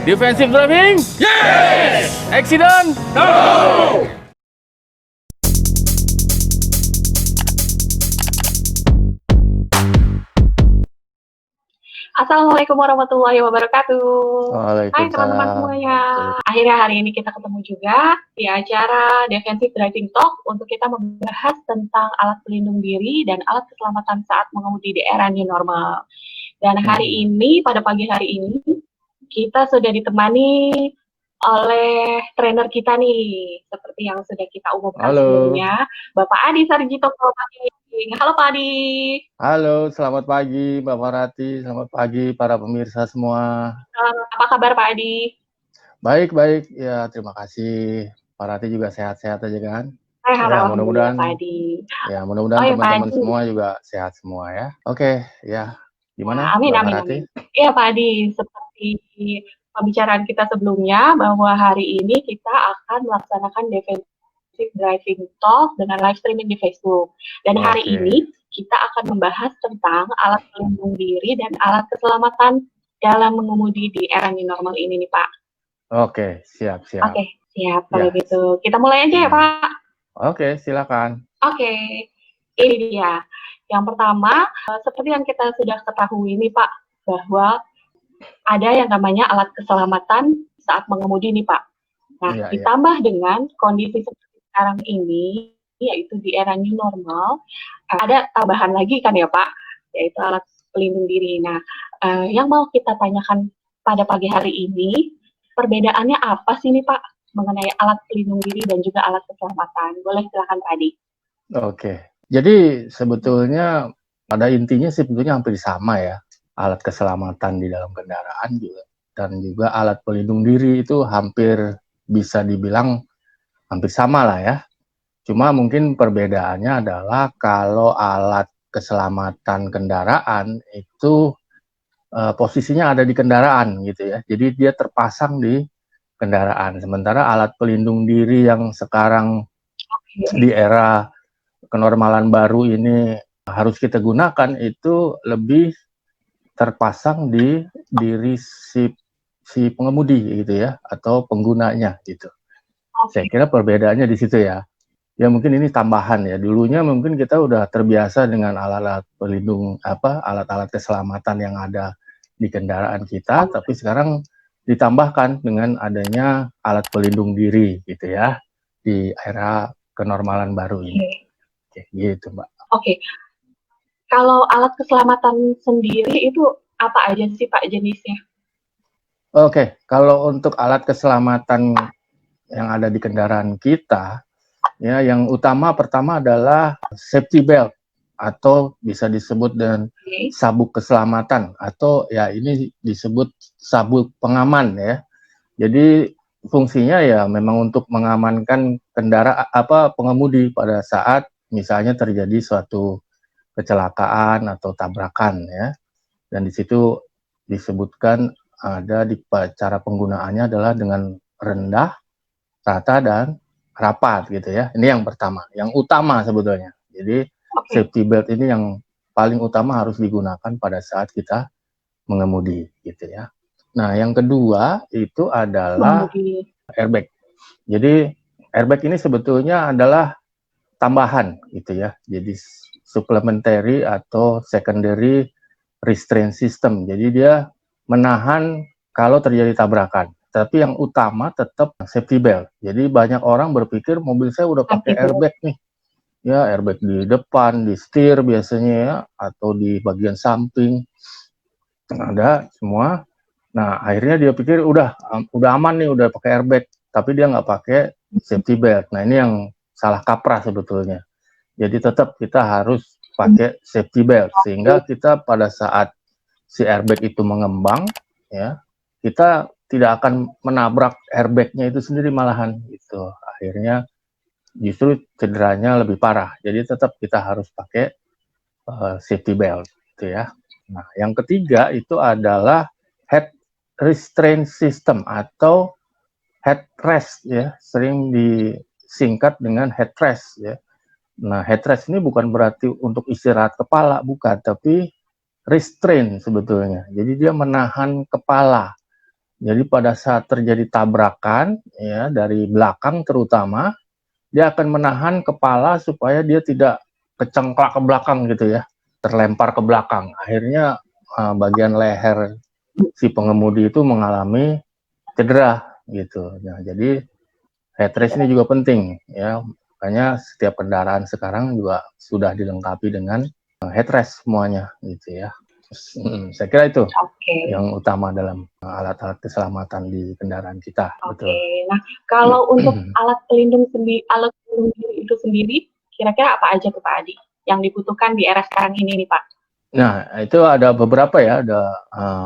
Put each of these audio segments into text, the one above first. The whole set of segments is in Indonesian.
Defensive driving? Yes! Accident? No! Assalamualaikum warahmatullahi wabarakatuh. Hai teman-teman Waalaikumsalam. semuanya. Akhirnya hari ini kita ketemu juga di acara Defensive Driving Talk untuk kita membahas tentang alat pelindung diri dan alat keselamatan saat mengemudi di era new normal. Dan hari ini, pada pagi hari ini, kita sudah ditemani oleh trainer kita nih, seperti yang sudah kita umumkan sebelumnya, Bapak Adi Sarjito Purwopati. Halo Pak Adi. Halo, selamat pagi Mbak Farati, selamat pagi para pemirsa semua. Apa kabar Pak Adi? Baik, ya terima kasih. Pak Rati juga sehat-sehat aja kan? Ya, mudah-mudahan Pak Adi. Ya, mudah-mudahan teman-teman semua juga sehat semua ya. Oke, ya. Gimana amin, Mbak amin, Farati? amin. Iya Pak Adi, seperti pembicaraan kita sebelumnya bahwa hari ini kita akan melaksanakan Defensive Driving Talk dengan live streaming di Facebook. Dan hari ini kita akan membahas tentang alat pelindung diri dan alat keselamatan dalam mengemudi di era new normal ini nih Pak. Oke, siap. Oke, siap. Kalau gitu kita mulai aja ya Pak. Oke, silakan. Oke, ini dia. Yang pertama, seperti yang kita sudah ketahui nih Pak, bahwa ada yang namanya alat keselamatan saat mengemudi nih Pak. Nah, ditambah dengan kondisi seperti sekarang ini, yaitu di era new normal, ada tambahan lagi kan ya Pak, yaitu alat pelindung diri. Nah, yang mau kita tanyakan pada pagi hari ini, perbedaannya apa sih nih Pak mengenai alat pelindung diri dan juga alat keselamatan? Boleh silakan Pak Adi. Oke, jadi sebetulnya pada intinya sebetulnya hampir sama ya, alat keselamatan di dalam kendaraan juga dan juga alat pelindung diri itu hampir bisa dibilang hampir sama lah ya. Cuma mungkin perbedaannya adalah kalau alat keselamatan kendaraan itu posisinya ada di kendaraan gitu ya. Jadi dia terpasang di kendaraan. Sementara alat pelindung diri yang sekarang di era kenormalan baru ini harus kita gunakan itu lebih terpasang di diri si pengemudi gitu ya, atau penggunanya gitu. Saya kira perbedaannya di situ ya. Ya mungkin ini tambahan ya. Dulunya mungkin kita udah terbiasa dengan alat-alat pelindung alat-alat keselamatan yang ada di kendaraan kita, tapi sekarang ditambahkan dengan adanya alat pelindung diri gitu ya di era kenormalan baru ini. Oke, gitu Mbak. Oke. Kalau alat keselamatan sendiri itu apa aja sih Pak jenisnya? Oke, kalau untuk alat keselamatan yang ada di kendaraan kita, ya yang utama pertama adalah safety belt atau bisa disebut dengan sabuk keselamatan atau ya ini disebut sabuk pengaman ya. Jadi fungsinya ya memang untuk mengamankan pengemudi pada saat misalnya terjadi suatu kecelakaan atau tabrakan ya. Dan di situ disebutkan ada di cara penggunaannya adalah dengan rendah, rata dan rapat gitu ya. Ini yang pertama, yang utama sebetulnya. Jadi safety belt ini yang paling utama harus digunakan pada saat kita mengemudi gitu ya. Nah, yang kedua itu adalah airbag. Jadi airbag ini sebetulnya adalah tambahan gitu ya. Jadi supplementary atau secondary restraint system. Jadi dia menahan kalau terjadi tabrakan. Tapi yang utama tetap safety belt. Jadi banyak orang berpikir mobil saya udah pakai airbag nih. Ya, airbag di depan, di setir biasanya ya, atau di bagian samping. Ada semua. Nah, akhirnya dia pikir udah aman nih, udah pakai airbag. Tapi dia nggak pakai safety belt. Nah, ini yang salah kaprah sebetulnya. Jadi tetap kita harus pakai safety belt. Sehingga kita pada saat si airbag itu mengembang, ya, kita tidak akan menabrak airbagnya itu sendiri malahan gitu. Akhirnya justru cederanya lebih parah. Jadi tetap kita harus pakai safety belt gitu ya. Nah, yang ketiga itu adalah head restraint system atau headrest ya, sering disingkat dengan headrest ya. Nah, headrest ini bukan berarti untuk istirahat kepala, bukan, tapi restrain sebetulnya. Jadi dia menahan kepala Jadi pada saat terjadi tabrakan, ya dari belakang terutama, dia akan menahan kepala supaya dia tidak kecengklak ke belakang gitu ya, terlempar ke belakang. Akhirnya bagian leher si pengemudi itu mengalami cedera gitu. Nah, jadi headrest ini juga penting ya. Makanya setiap kendaraan sekarang juga sudah dilengkapi dengan headrest semuanya gitu ya. Saya kira itu Oke. yang utama dalam alat-alat keselamatan di kendaraan kita. Oke. Betul. Nah, kalau untuk alat pelindung diri itu sendiri, kira-kira apa aja tuh Pak Adi yang dibutuhkan di era sekarang ini nih Pak? Nah, itu ada beberapa ya, ada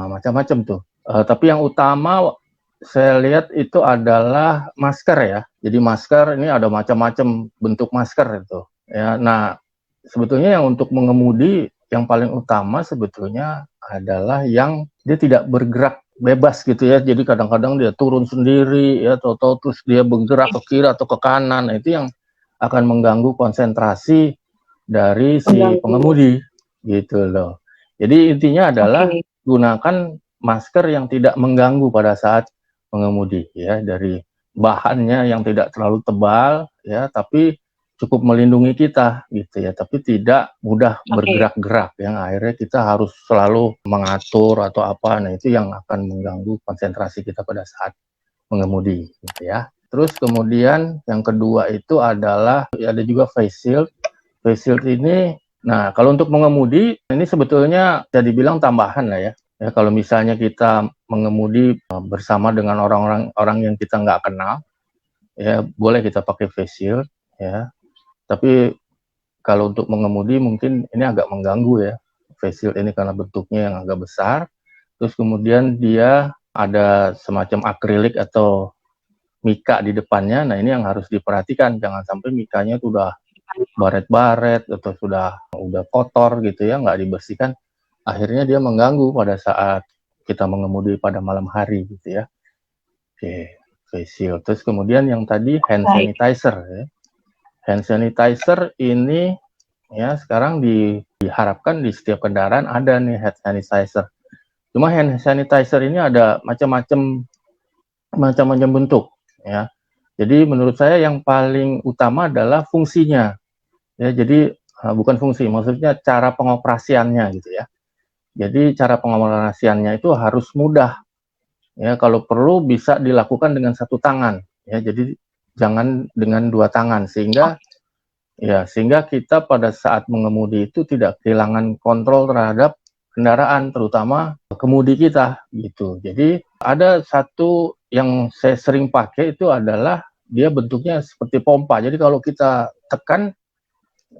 macam-macam tuh. Tapi yang utama saya lihat itu adalah masker ya. Jadi masker ini ada macam-macam bentuk masker itu. Ya, nah sebetulnya yang untuk mengemudi yang paling utama sebetulnya adalah yang dia tidak bergerak bebas gitu ya. Jadi kadang-kadang dia turun sendiri ya, atau terus dia bergerak ke kiri atau ke kanan. Nah, itu yang akan mengganggu konsentrasi dari si pengemudi gitu loh. Jadi intinya adalah gunakan masker yang tidak mengganggu pada saat mengemudi ya, dari bahannya yang tidak terlalu tebal ya, tapi cukup melindungi kita gitu ya, tapi tidak mudah bergerak-gerak yang akhirnya kita harus selalu mengatur atau apa. Nah, itu yang akan mengganggu konsentrasi kita pada saat mengemudi gitu ya. Terus kemudian yang kedua itu adalah ada juga face shield. Face shield ini, nah kalau untuk mengemudi ini sebetulnya bisa dibilang tambahan lah ya. Ya kalau misalnya kita mengemudi bersama dengan orang yang kita nggak kenal, ya boleh kita pakai face shield ya. Tapi kalau untuk mengemudi mungkin ini agak mengganggu ya, face shield ini karena bentuknya yang agak besar. Terus kemudian dia ada semacam akrilik atau mika di depannya. Nah ini yang harus diperhatikan, jangan sampai mikanya itu udah baret-baret atau udah kotor gitu ya, nggak dibersihkan, akhirnya dia mengganggu pada saat kita mengemudi pada malam hari gitu ya. Oke, face shield. Terus kemudian yang tadi hand sanitizer ya. Hand sanitizer ini ya sekarang diharapkan di setiap kendaraan ada nih hand sanitizer. Cuma hand sanitizer ini ada macam-macam bentuk ya. Jadi menurut saya yang paling utama adalah fungsinya. Ya, jadi bukan fungsi, maksudnya cara pengoperasiannya gitu ya. Jadi cara pengoperasiannya itu harus mudah. Ya, kalau perlu bisa dilakukan dengan satu tangan. Ya, jadi jangan dengan dua tangan sehingga kita pada saat mengemudi itu tidak kehilangan kontrol terhadap kendaraan, terutama kemudi kita gitu. Jadi ada satu yang saya sering pakai itu adalah dia bentuknya seperti pompa. Jadi kalau kita tekan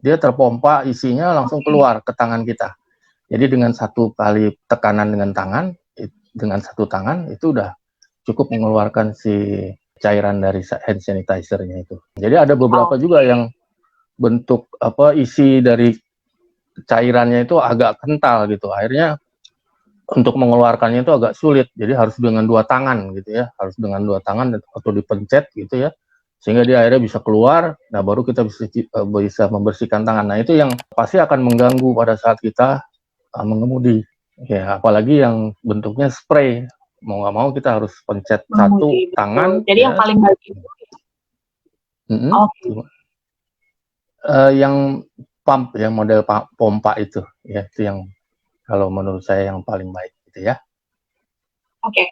dia terpompa isinya langsung keluar ke tangan kita. Jadi dengan satu kali tekanan dengan satu tangan itu udah cukup mengeluarkan si cairan dari hand sanitizer-nya itu. Jadi ada beberapa juga yang bentuk isi dari cairannya itu agak kental gitu. Akhirnya untuk mengeluarkannya itu agak sulit. Jadi harus dengan dua tangan gitu ya. Harus dengan dua tangan atau dipencet gitu ya, sehingga dia akhirnya bisa keluar. Nah baru kita bisa membersihkan tangan. Nah itu yang pasti akan mengganggu pada saat kita mengemudi ya, apalagi yang bentuknya spray. Mau nggak mau kita harus pencet satu tangan. Jadi ya, yang paling baik itu yang pump ya, model pompa itu ya, itu yang kalau menurut saya yang paling baik gitu ya. Oke,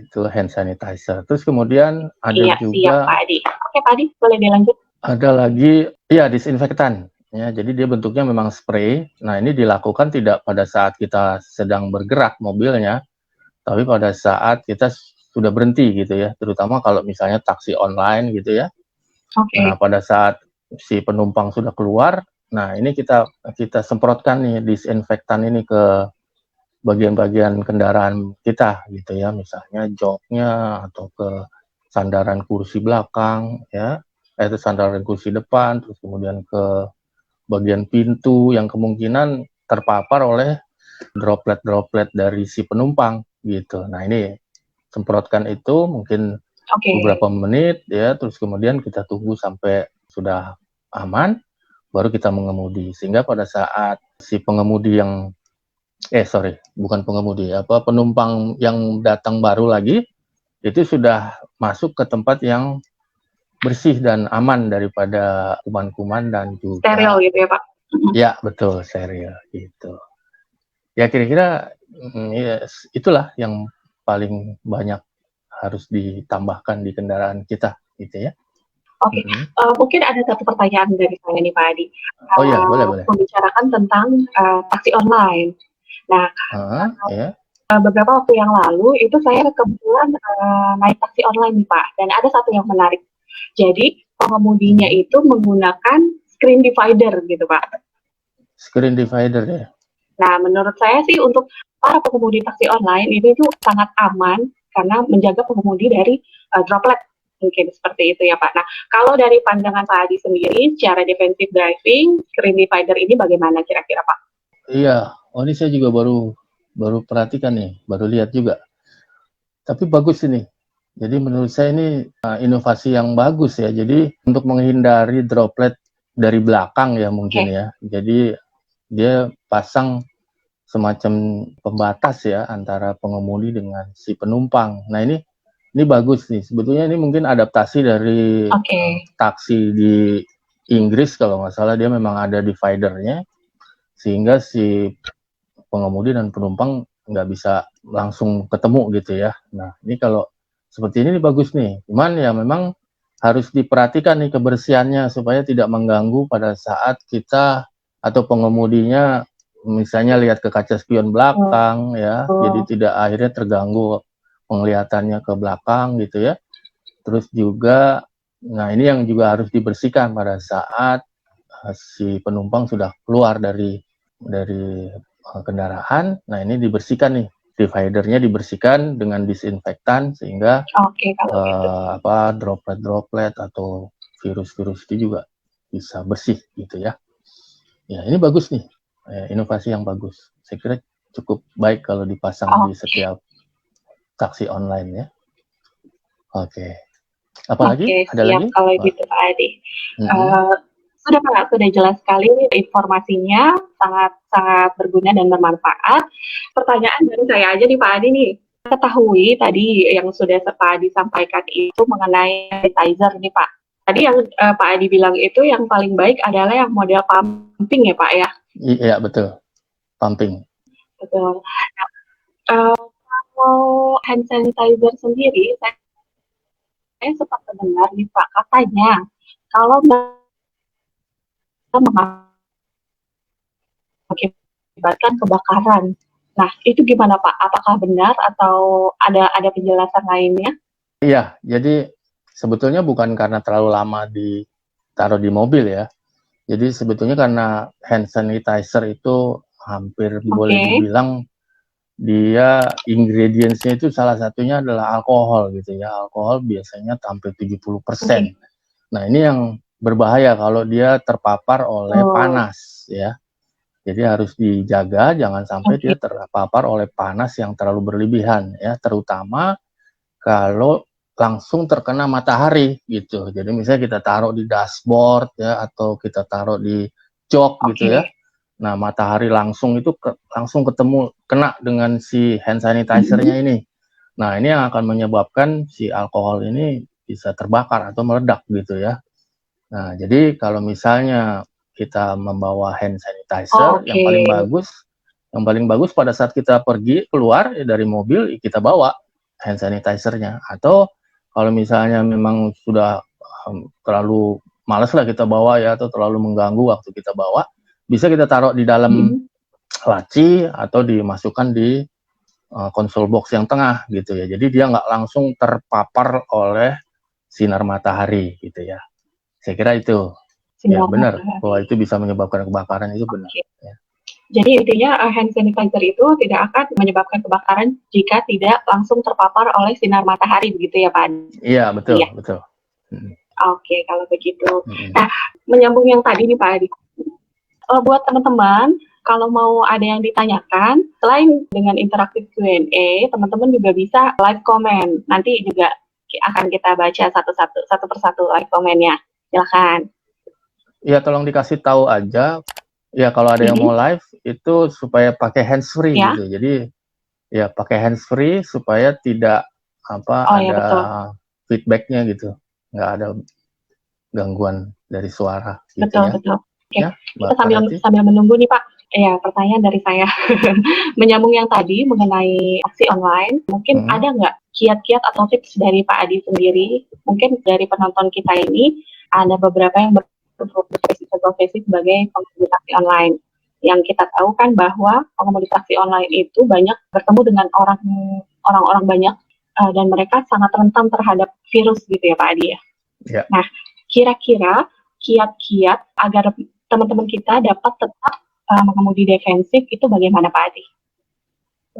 itu hand sanitizer. Terus kemudian ada juga. Siap, Pak Adi. Oke, Pak Adi, boleh dilanjut? Ada lagi, ya disinfektan. Ya, jadi dia bentuknya memang spray. Nah, ini dilakukan tidak pada saat kita sedang bergerak mobilnya, tapi pada saat kita sudah berhenti gitu ya. Terutama kalau misalnya taksi online gitu ya. Nah, pada saat si penumpang sudah keluar, nah ini kita semprotkan nih disinfektan ini ke bagian-bagian kendaraan kita gitu ya, misalnya joknya atau ke sandaran kursi belakang ya, itu sandaran kursi depan, terus kemudian ke bagian pintu yang kemungkinan terpapar oleh droplet-droplet dari si penumpang gitu. Nah ini semprotkan itu mungkin beberapa menit ya, terus kemudian kita tunggu sampai sudah aman, baru kita mengemudi. Sehingga pada saat si pengemudi yang sorry, bukan pengemudi, penumpang yang datang baru lagi, itu sudah masuk ke tempat yang bersih dan aman daripada kuman-kuman dan Steril juga gitu ya Pak? ya betul, steril gitu. Ya kira-kira itulah yang paling banyak harus ditambahkan di kendaraan kita gitu ya. Oke, mungkin ada satu pertanyaan dari saya nih Pak Adi. Oh iya, boleh. Membicarakan tentang taksi online. Nah, Ya. beberapa waktu yang lalu itu saya kebetulan naik taksi online nih Pak, dan ada satu yang menarik. Jadi pengemudinya itu menggunakan screen divider gitu Pak. Screen divider ya. Nah, menurut saya sih untuk para pengemudi taksi online itu sangat aman karena menjaga pengemudi dari droplet, mungkin seperti itu ya Pak. Nah, kalau dari pandangan Pak Adi sendiri, secara defensive driving, screen divider ini bagaimana kira-kira Pak? Iya, ini saya juga baru perhatikan nih, baru lihat juga. Tapi bagus ini. Jadi menurut saya ini inovasi yang bagus ya. Jadi untuk menghindari droplet dari belakang ya mungkin ya. Jadi dia pasang semacam pembatas ya antara pengemudi dengan si penumpang. Nah ini bagus nih. Sebetulnya ini mungkin adaptasi dari taksi di Inggris kalau nggak salah, dia memang ada dividernya sehingga si pengemudi dan penumpang nggak bisa langsung ketemu gitu ya. Nah ini kalau seperti ini bagus nih. Cuman ya memang harus diperhatikan nih kebersihannya supaya tidak mengganggu pada saat kita atau pengemudinya misalnya lihat ke kaca spion belakang ya. Jadi tidak akhirnya terganggu penglihatannya ke belakang gitu ya. Terus juga nah ini yang juga harus dibersihkan pada saat si penumpang sudah keluar dari kendaraan. Nah ini dibersihkan nih, dividernya dibersihkan dengan disinfektan sehingga droplet atau virus-virus itu juga bisa bersih gitu ya. Ya ini bagus nih, inovasi yang bagus. Saya kira cukup baik kalau dipasang di setiap taksi online ya. Oke. Apalagi? Ada lagi? Kalau gitu Pak Adi. Sudah Pak, sudah jelas sekali informasinya, sangat berguna dan bermanfaat. Pertanyaan dari saya aja nih Pak Adi nih. Ketahui tadi yang sudah Pak Adi sampaikan itu mengenai sanitizer nih Pak. Tadi yang Pak Adi bilang itu yang paling baik adalah yang model pumping ya Pak ya? Iya betul, pumping. Betul. Nah, kalau hand sanitizer sendiri, saya sempat mendengar nih Pak, katanya kalau mengakibatkan kebakaran. Nah, itu gimana Pak? Apakah benar atau ada penjelasan lainnya? Iya, jadi sebetulnya bukan karena terlalu lama ditaruh di mobil ya. Jadi sebetulnya karena hand sanitizer itu hampir boleh dibilang dia ingredientsnya itu salah satunya adalah alkohol gitu ya. Alkohol biasanya hampir 70%. Nah ini yang berbahaya kalau dia terpapar oleh panas ya. Jadi harus dijaga jangan sampai dia terpapar oleh panas yang terlalu berlebihan ya, terutama kalau langsung terkena matahari gitu. Jadi misalnya kita taruh di dashboard ya atau kita taruh di jok gitu ya. Nah, matahari langsung itu langsung kena dengan si hand sanitizer-nya ini. Nah, ini yang akan menyebabkan si alkohol ini bisa terbakar atau meledak gitu ya. Nah, jadi kalau misalnya kita membawa hand sanitizer, yang paling bagus pada saat kita pergi keluar dari mobil, kita bawa hand sanitizer-nya. Atau kalau misalnya memang sudah terlalu males lah kita bawa ya, atau terlalu mengganggu waktu kita bawa, bisa kita taruh di dalam laci atau dimasukkan di konsol box yang tengah gitu ya. Jadi dia nggak langsung terpapar oleh sinar matahari gitu ya. Saya kira itu ya benar bahwa itu bisa menyebabkan kebakaran, itu benar. Ya. Jadi intinya hand sanitizer itu tidak akan menyebabkan kebakaran jika tidak langsung terpapar oleh sinar matahari, begitu ya Pak? Iya betul, betul. Oke, kalau begitu. Nah, menyambung yang tadi nih Pak Adi. Buat teman-teman, kalau mau ada yang ditanyakan, selain dengan interaktif Q&A, teman-teman juga bisa live comment. Nanti juga akan kita baca satu persatu live komennya. Silakan. Ya tolong dikasih tahu aja. Ya kalau ada yang mau live, itu supaya pakai handsfree Ya? gitu. Jadi ya pakai handsfree supaya tidak Oh ya ada betul, feedbacknya gitu, nggak ada gangguan dari suara gitu betul ya. betul. Oke, Ya, kita Mbak sambil Farati. sambil menunggu nih Pak. Ya, pertanyaan dari saya. Menyambung yang tadi mengenai taksi online, mungkin Hmm. ada nggak kiat-kiat atau tips dari Pak Adi sendiri? Mungkin dari penonton kita ini ada beberapa yang berprofesi sebagai pengemudi taksi online. Yang kita tahu kan bahwa pengemudi taksi online itu banyak bertemu dengan orang-orang banyak dan mereka sangat rentan terhadap virus gitu ya Pak Adi ya. Ya. Nah, kira-kira kiat-kiat agar teman-teman kita dapat tetap mengemudi defensif itu bagaimana Pak Adi?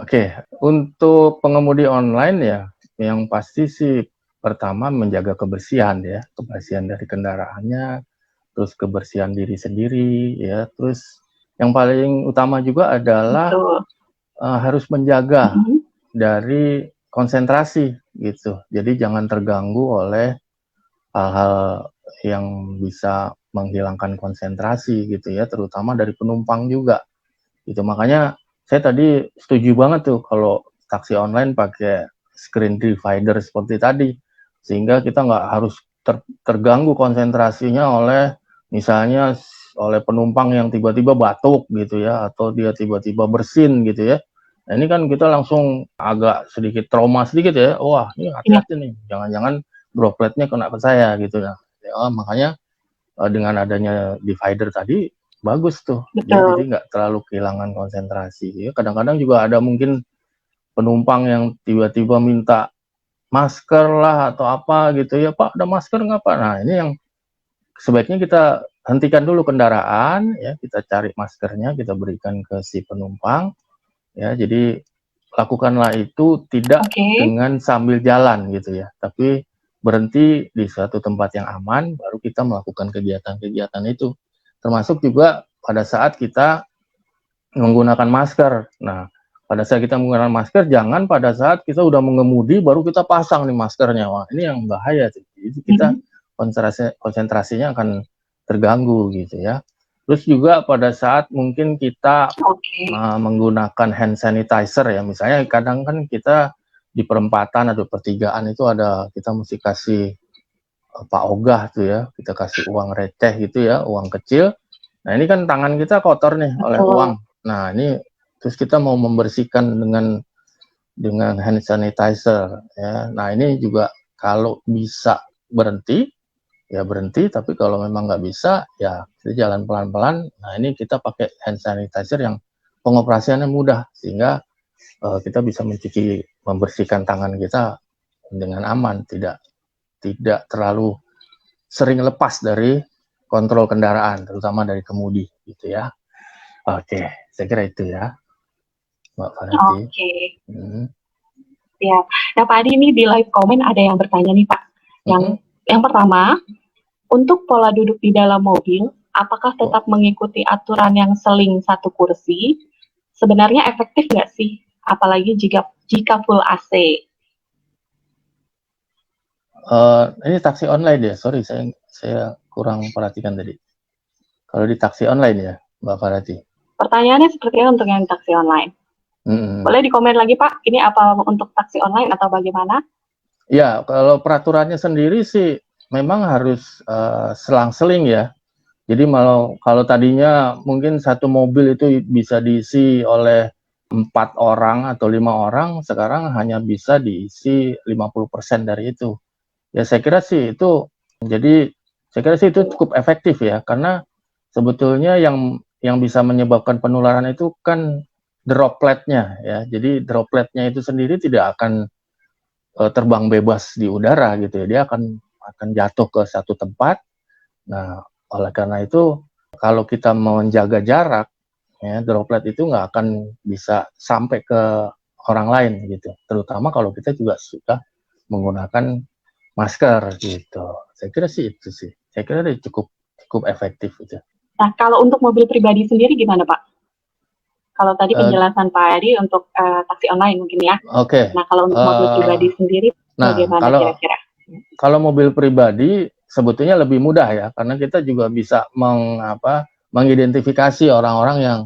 Oke, untuk pengemudi online ya, yang pasti sih pertama menjaga kebersihan ya, kebersihan dari kendaraannya, terus kebersihan diri sendiri ya, terus yang paling utama juga adalah Betul. harus menjaga Mhm. dari konsentrasi gitu. Jadi jangan terganggu oleh hal-hal yang bisa menghilangkan konsentrasi gitu ya, terutama dari penumpang juga. Gitu. Makanya saya tadi setuju banget tuh kalau taksi online pakai screen divider seperti tadi, sehingga kita nggak harus terganggu konsentrasinya oleh misalnya oleh penumpang yang tiba-tiba batuk gitu ya, atau dia tiba-tiba bersin gitu ya. Nah ini kan kita langsung agak sedikit trauma sedikit ya, wah ini Iya, hati-hati nih, jangan-jangan dropletnya kena ke saya gitu ya. Makanya dengan adanya divider tadi bagus tuh dia betul. jadi nggak terlalu kehilangan konsentrasi ya. Kadang-kadang juga ada mungkin penumpang yang tiba-tiba minta masker lah atau apa gitu ya, Pak ada masker nggak Pak? Nah ini yang sebaiknya kita hentikan dulu kendaraan ya, kita cari maskernya, kita berikan ke si penumpang ya. Jadi lakukanlah itu tidak Oke. dengan sambil jalan gitu ya, tapi berhenti di suatu tempat yang aman, baru kita melakukan kegiatan-kegiatan itu. Termasuk juga pada saat kita menggunakan masker. Nah, pada saat kita menggunakan masker, jangan pada saat kita udah mengemudi baru kita pasang nih maskernya. Wah, ini yang bahaya. Jadi kita Mhm. konsentrasinya akan terganggu gitu ya. Terus juga pada saat mungkin kita Oke. menggunakan hand sanitizer ya, misalnya kadang kan kita di perempatan atau pertigaan itu ada kita mesti kasih Pak Ogah tuh ya, kita kasih uang receh gitu ya, uang kecil. Nah ini kan tangan kita kotor nih oleh Betul. uang. Nah ini terus kita mau membersihkan dengan hand sanitizer ya. Nah ini juga kalau bisa berhenti ya berhenti, tapi kalau memang nggak bisa ya kita jalan pelan-pelan. Nah ini kita pakai hand sanitizer yang pengoperasiannya mudah sehingga kita bisa membersihkan tangan kita dengan aman, tidak terlalu sering lepas dari kontrol kendaraan, terutama dari kemudi gitu ya. Oke, saya kira itu ya, Mbak Farati. Oke. Hmm. Ya. Nah, Pak Adi ini di live comment ada yang bertanya nih, Pak. Yang pertama, untuk pola duduk di dalam mobil, apakah tetap mengikuti aturan yang seling satu kursi? Sebenarnya efektif nggak sih? Apalagi jika full AC. Ini taksi online ya, sorry saya kurang perhatikan tadi. Kalau di taksi online ya, Mbak Farati. Pertanyaannya seperti apa untuk yang taksi online? Boleh dikomen lagi Pak, ini apa untuk taksi online atau bagaimana? Ya, kalau peraturannya sendiri sih memang harus selang-seling ya. Jadi kalau tadinya mungkin satu mobil itu bisa diisi oleh 4 orang atau 5 orang, sekarang hanya bisa diisi 50% dari itu. Ya saya kira sih itu, jadi saya kira sih itu cukup efektif ya, karena sebetulnya yang bisa menyebabkan penularan itu kan dropletnya ya. Jadi dropletnya itu sendiri tidak akan terbang bebas di udara gitu ya, dia akan jatuh ke satu tempat. Nah, oleh karena itu kalau kita mau menjaga jarak, ya, droplet itu nggak akan bisa sampai ke orang lain gitu. Terutama kalau kita juga sudah menggunakan masker gitu. Saya kira sih itu sih. Saya kira cukup efektif itu. Nah, kalau untuk mobil pribadi sendiri gimana Pak? Kalau tadi penjelasan Pak Adi untuk taksi online mungkin ya. Oke. Nah, kalau untuk mobil pribadi sendiri bagaimana kira-kira? Kalau mobil pribadi sebetulnya lebih mudah ya, karena kita juga bisa mengidentifikasi orang-orang yang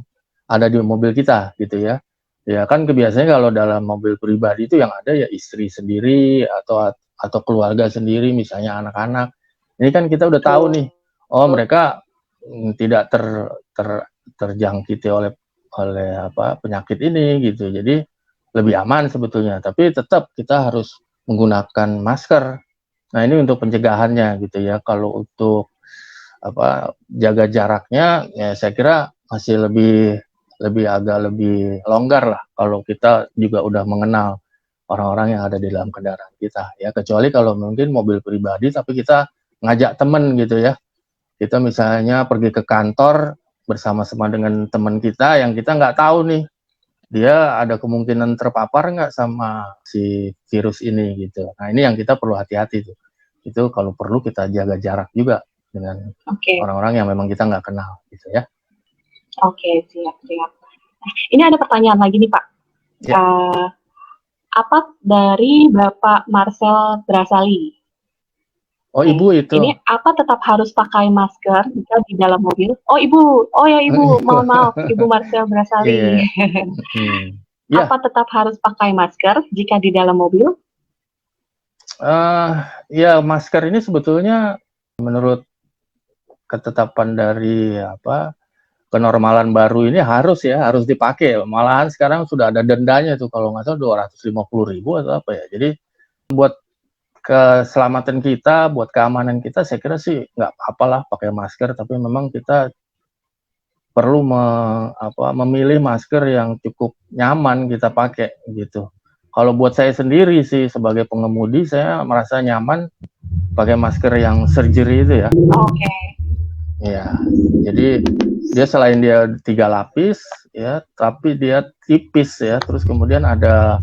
ada di mobil kita gitu ya. Ya kan kebiasaannya kalau dalam mobil pribadi itu yang ada ya istri sendiri atau keluarga sendiri, misalnya anak-anak. Ini kan kita udah tahu nih, oh mereka tidak terjangkiti oleh penyakit ini gitu. Jadi lebih aman sebetulnya, tapi tetap kita harus menggunakan masker. Nah, ini untuk pencegahannya gitu ya. Kalau untuk jaga jaraknya ya saya kira masih agak lebih longgar lah kalau kita juga udah mengenal orang-orang yang ada di dalam kendaraan kita ya, kecuali kalau mungkin mobil pribadi tapi kita ngajak temen gitu ya, kita misalnya pergi ke kantor bersama-sama dengan teman kita yang kita nggak tahu nih dia ada kemungkinan terpapar nggak sama si virus ini gitu. Nah ini yang kita perlu hati-hati tuh, itu kalau perlu kita jaga jarak juga dengan orang-orang yang memang kita nggak kenal gitu ya. Oke, siap. Ini ada pertanyaan lagi nih Pak. Ya. Apa dari Bapak Marcel Brasali? Oh Ibu itu. Ini apa tetap harus pakai masker jika di dalam mobil? Oh Ibu, mohon maaf, Ibu Marcel Brasali. Apa tetap harus pakai masker jika di dalam mobil? Ya masker ini sebetulnya menurut ketetapan dari kenormalan baru ini harus dipakai. Malahan sekarang sudah ada dendanya tuh kalau nggak salah 250.000 atau apa ya. Jadi buat keselamatan kita, buat keamanan kita, saya kira sih nggak apa-apalah pakai masker. Tapi memang kita perlu memilih masker yang cukup nyaman kita pakai gitu. Kalau buat saya sendiri sih sebagai pengemudi, saya merasa nyaman pakai masker yang surgery itu ya. Oke. Ya, jadi dia selain dia 3 lapis ya, tapi dia tipis ya. Terus kemudian ada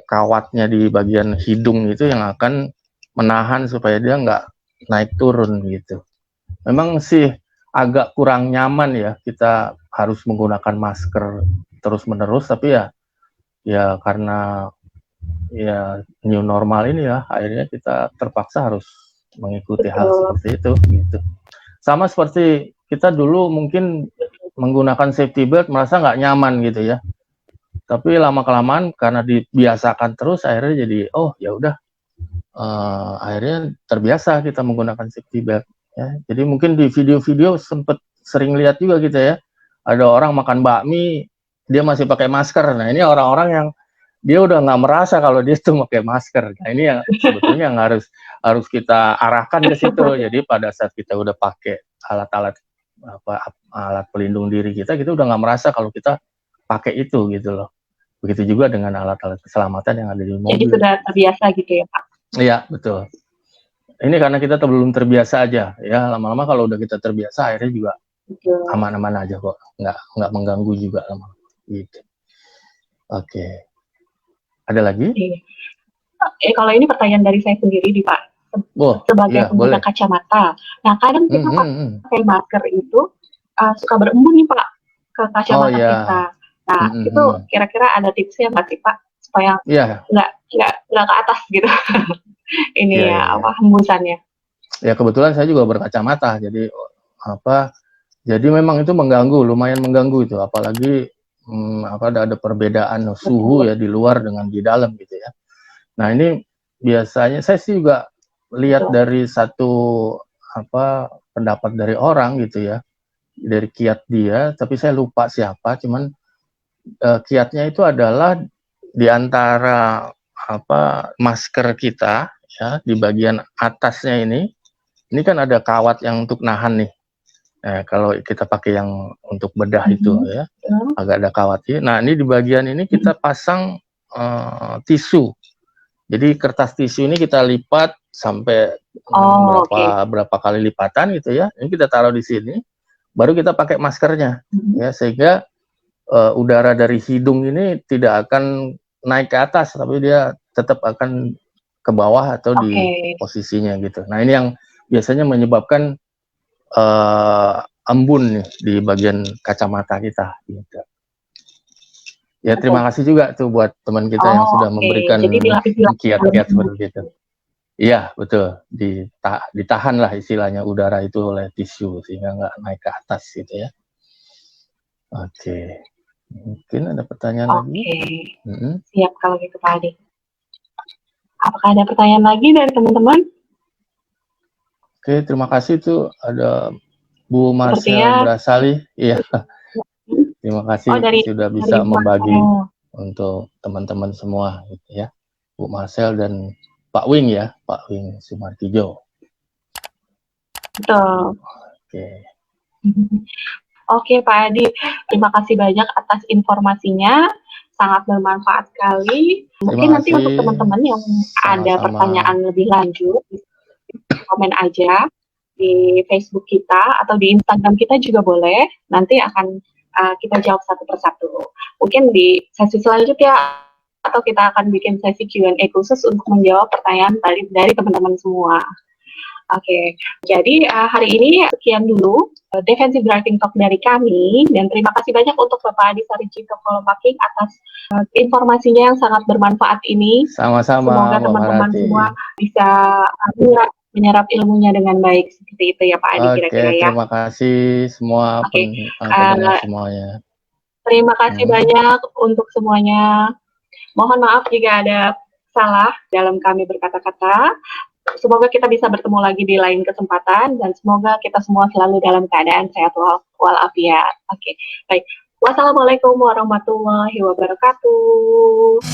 kawatnya di bagian hidung itu yang akan menahan supaya dia nggak naik turun gitu. Memang sih agak kurang nyaman ya kita harus menggunakan masker terus menerus, tapi ya karena ya new normal ini ya akhirnya kita terpaksa harus mengikuti hal seperti itu gitu. Sama seperti kita dulu mungkin menggunakan safety belt merasa nggak nyaman gitu ya. Tapi lama-kelamaan karena dibiasakan terus akhirnya jadi ya udah akhirnya terbiasa kita menggunakan safety belt ya. Jadi mungkin di video-video sempet sering lihat juga kita ya. Ada orang makan bakmi dia masih pakai masker. Nah, ini orang-orang yang dia udah nggak merasa kalau dia tuh pakai masker. Nah, ini yang sebetulnya yang harus kita arahkan ke situ. Jadi pada saat kita udah pakai alat pelindung diri kita udah nggak merasa kalau kita pakai itu gitu loh. Begitu juga dengan alat-alat keselamatan yang ada di mobil. Jadi sudah terbiasa gitu ya Pak? Iya betul. Ini karena kita belum terbiasa aja ya. Lama-lama kalau udah kita terbiasa akhirnya juga aman-aman aja kok. Nggak mengganggu juga lama-lama. Gitu. Oke. Ada lagi? Kalau ini pertanyaan dari saya sendiri nih Pak. Sebagai pengguna kacamata. Nah kadang kita pakai masker itu suka berembun nih Pak ke kacamata kita. Nah itu kira-kira ada tipsnya nggak sih Pak supaya nggak ke atas gitu? Ini hembusannya. Ya kebetulan saya juga berkacamata, jadi jadi memang itu lumayan mengganggu itu, apalagi ada perbedaan suhu ya di luar dengan di dalam gitu ya. Nah ini biasanya saya sih juga lihat dari satu pendapat dari orang gitu ya, dari kiat dia, tapi saya lupa siapa, cuman kiatnya itu adalah di antara masker kita ya di bagian atasnya ini kan ada kawat yang untuk nahan nih. Kalau kita pakai yang untuk bedah itu ya, agak ada kawatnya. Nah ini di bagian ini kita pasang tisu. Jadi kertas tisu ini kita lipat sampai berapa kali lipatan gitu ya. Ini kita taruh di sini, baru kita pakai maskernya ya, sehingga udara dari hidung ini tidak akan naik ke atas, tapi dia tetap akan ke bawah atau di posisinya gitu. Nah ini yang biasanya menyebabkan embun nih di bagian kacamata kita gitu. Ya terima kasih juga tuh buat teman kita yang sudah memberikan kiat-kiat seperti itu. Iya betul, ditahan lah istilahnya udara itu oleh tisu sehingga nggak naik ke atas gitu ya. Oke. Mungkin ada pertanyaan lagi? Oke, Mm-mm. siap kalau gitu Pak Adi. Apakah ada pertanyaan lagi dari teman-teman? Oke, terima kasih tuh ada Bu Marcel Sepertinya, Brasali. Iya, terima oh kasih sudah dari bisa membagi Marcel. untuk teman-teman semua gitu ya. Bu Marcel dan Pak Wing ya, Pak Wing Sumartijo. Betul. Oke. Oke Pak Adi, terima kasih banyak atas informasinya, sangat bermanfaat sekali. Mungkin Terima nanti kasih. untuk teman-teman yang ada Sama-sama. pertanyaan lebih lanjut, komen aja di Facebook kita atau di Instagram kita juga boleh. Nanti akan kita jawab satu persatu. Mungkin di sesi selanjutnya atau kita akan bikin sesi Q&A khusus untuk menjawab pertanyaan dari teman-teman semua. Oke, jadi hari ini sekian dulu Defensive Driving Talk dari kami, dan terima kasih banyak untuk Bapak Adi Sarijito Kolopaking atas informasinya yang sangat bermanfaat ini. Sama-sama, Semoga Mbak teman-teman Marati. semua bisa menyerap ilmunya dengan baik, seperti itu ya Pak Adi kira-kira ya. Terima kasih semua pendengar semuanya. Terima kasih banyak untuk semuanya. Mohon maaf jika ada salah dalam kami berkata-kata. Semoga kita bisa bertemu lagi di lain kesempatan, dan semoga kita semua selalu dalam keadaan sehat walafiat. Oke, baik. Wassalamualaikum warahmatullahi wabarakatuh.